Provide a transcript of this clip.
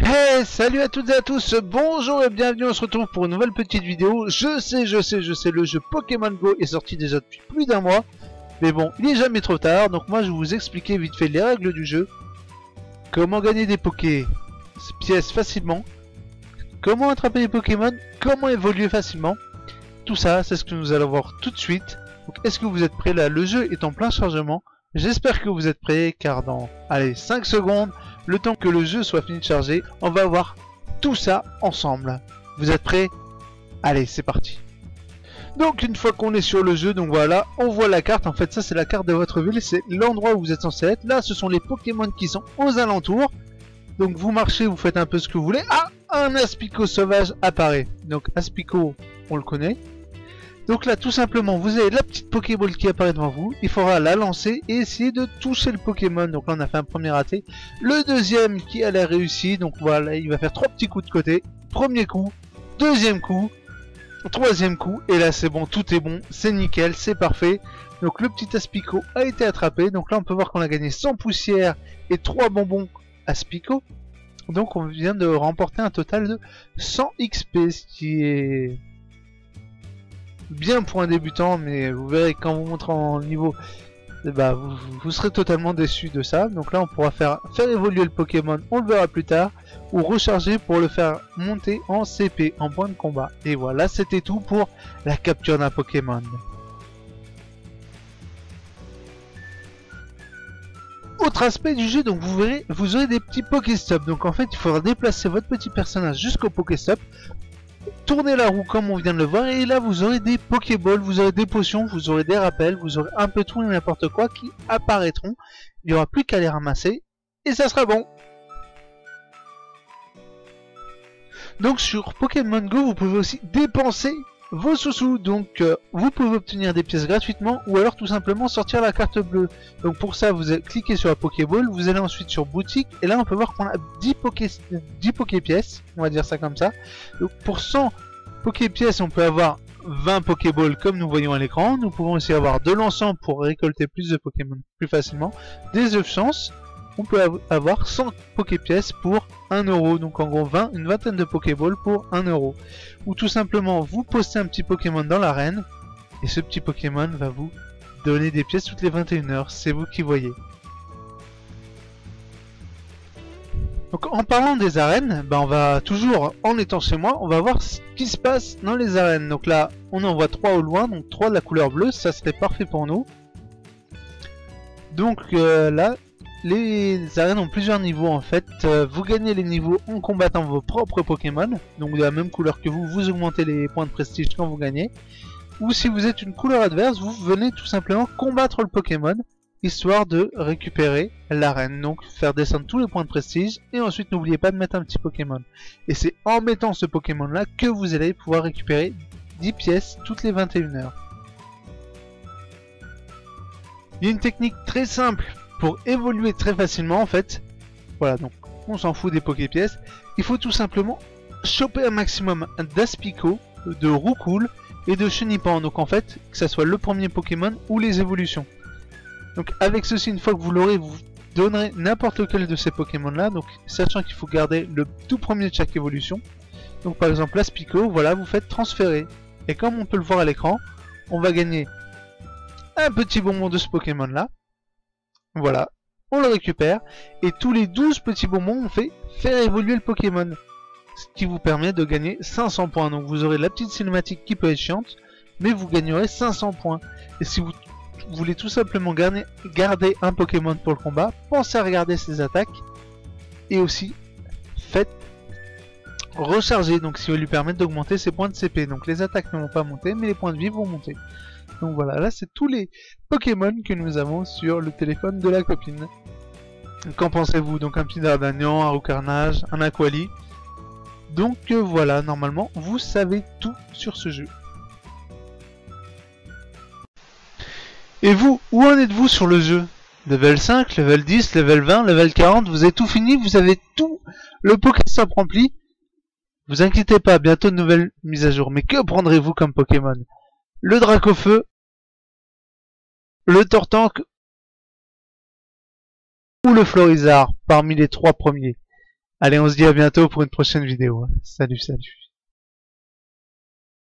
Hey, salut à toutes et à tous, bonjour et bienvenue, on se retrouve pour une nouvelle petite vidéo. Je sais, le jeu Pokémon Go est sorti déjà depuis plus d'un mois. Mais bon, il est jamais trop tard, donc moi je vais vous expliquer vite fait les règles du jeu. Comment gagner des pièces facilement. Comment attraper les Pokémon, comment évoluer facilement. Tout ça, c'est ce que nous allons voir tout de suite. Donc est-ce que vous êtes prêts là? Le jeu est en plein chargement. J'espère que vous êtes prêts car dans, allez, 5 secondes, le temps que le jeu soit fini de charger, on va voir tout ça ensemble. Vous êtes prêts? Allez, c'est parti. Donc une fois qu'on est sur le jeu, donc voilà, on voit la carte. En fait, ça c'est la carte de votre ville, c'est l'endroit où vous êtes censé être. Là, ce sont les Pokémon qui sont aux alentours. Donc vous marchez, vous faites un peu ce que vous voulez. Ah, un Aspico sauvage apparaît. Donc Aspico, on le connaît. Donc là, tout simplement, vous avez la petite Pokéball qui apparaît devant vous. Il faudra la lancer et essayer de toucher le Pokémon. Donc là, on a fait un premier raté. Le deuxième qui a l'air réussi. Donc voilà, il va faire 3 petits coups de côté. Premier coup, deuxième coup, troisième coup. Et là, c'est bon, tout est bon. C'est nickel, c'est parfait. Donc le petit Aspico a été attrapé. Donc là, on peut voir qu'on a gagné 100 poussières et 3 bonbons Aspico. Donc on vient de remporter un total de 100 XP, ce qui est bien pour un débutant, mais vous verrez quand vous montrez en niveau, bah, vous serez totalement déçu de ça. Donc là on pourra faire évoluer le Pokémon, on le verra plus tard, ou recharger pour le faire monter en CP, en point de combat. Et voilà, c'était tout pour la capture d'un Pokémon. Autre aspect du jeu, donc vous verrez, vous aurez des petits Pokéstops. Donc en fait il faudra déplacer votre petit personnage jusqu'au Pokéstop, tournez la roue comme on vient de le voir, et là vous aurez des Pokéballs, vous aurez des potions, vous aurez des rappels, vous aurez un peu tout et n'importe quoi qui apparaîtront. Il n'y aura plus qu'à les ramasser et ça sera bon. Donc sur Pokémon Go, vous pouvez aussi dépenser vos sous-sous. Donc vous pouvez obtenir des pièces gratuitement ou alors tout simplement sortir la carte bleue. Donc pour ça, vous cliquez sur la Pokéball, vous allez ensuite sur boutique et là on peut voir qu'on a 10 Poké-pièces, on va dire ça comme ça. Donc pour 100 Poké-pièces, on peut avoir 20 Pokéballs comme nous voyons à l'écran. Nous pouvons aussi avoir de l'encens pour récolter plus de Pokémon plus facilement. Des œufs chance. On peut avoir 100 Poké-pièces pour 1 euro, donc en gros une vingtaine de Pokéballs pour 1 euro. Ou tout simplement vous postez un petit Pokémon dans l'arène et ce petit Pokémon va vous donner des pièces toutes les 21 heures, c'est vous qui voyez. Donc en parlant des arènes, on va toujours, en étant chez moi, on va voir ce qui se passe dans les arènes. Donc là on en voit 3 au loin, donc 3 de la couleur bleue, ça serait parfait pour nous. Donc là les arènes ont plusieurs niveaux en fait. Vous gagnez les niveaux en combattant vos propres Pokémon. Donc de la même couleur que vous, vous augmentez les points de prestige quand vous gagnez. Ou si vous êtes une couleur adverse, vous venez tout simplement combattre le Pokémon, histoire de récupérer l'arène. Donc faire descendre tous les points de prestige. Et ensuite n'oubliez pas de mettre un petit Pokémon. Et c'est en mettant ce Pokémon là que vous allez pouvoir récupérer 10 pièces toutes les 21 heures. Il y a une technique très simple pour évoluer très facilement en fait. Voilà, donc on s'en fout des Poké-pièces. Il faut tout simplement choper un maximum d'Aspico, de Roucoule et de Chenipan. Donc en fait, que ça soit le premier Pokémon ou les évolutions. Donc avec ceci, une fois que vous l'aurez, vous donnerez n'importe lequel de ces Pokémon là. Donc sachant qu'il faut garder le tout premier de chaque évolution. Donc par exemple l'Aspico, voilà, vous faites transférer. Et comme on peut le voir à l'écran, on va gagner un petit bonbon de ce Pokémon là. Voilà, on le récupère et tous les 12 petits bonbons on fait faire évoluer le Pokémon, ce qui vous permet de gagner 500 points. Donc vous aurez la petite cinématique qui peut être chiante, mais vous gagnerez 500 points. Et si vous voulez tout simplement garder un Pokémon pour le combat, pensez à regarder ses attaques et aussi faites recharger, donc ce qui va lui permettre d'augmenter ses points de CP. Donc les attaques ne vont pas monter mais les points de vie vont monter. Donc voilà, là c'est tous les Pokémon que nous avons sur le téléphone de la copine. Qu'en pensez-vous? Donc un petit Dardanian, un Roucarnage, un Aquali. Donc voilà, normalement vous savez tout sur ce jeu. Et vous, où en êtes-vous sur le jeu? Level 5, level 10, level 20, level 40, vous avez tout fini, vous avez tout le Pokéstop rempli? Vous inquiétez pas, bientôt de nouvelles mises à jour. Mais que prendrez-vous comme Pokémon? Le Dracofeu, le Tortank ou le Florizard parmi les 3 premiers? Allez, on se dit à bientôt pour une prochaine vidéo. Salut, salut.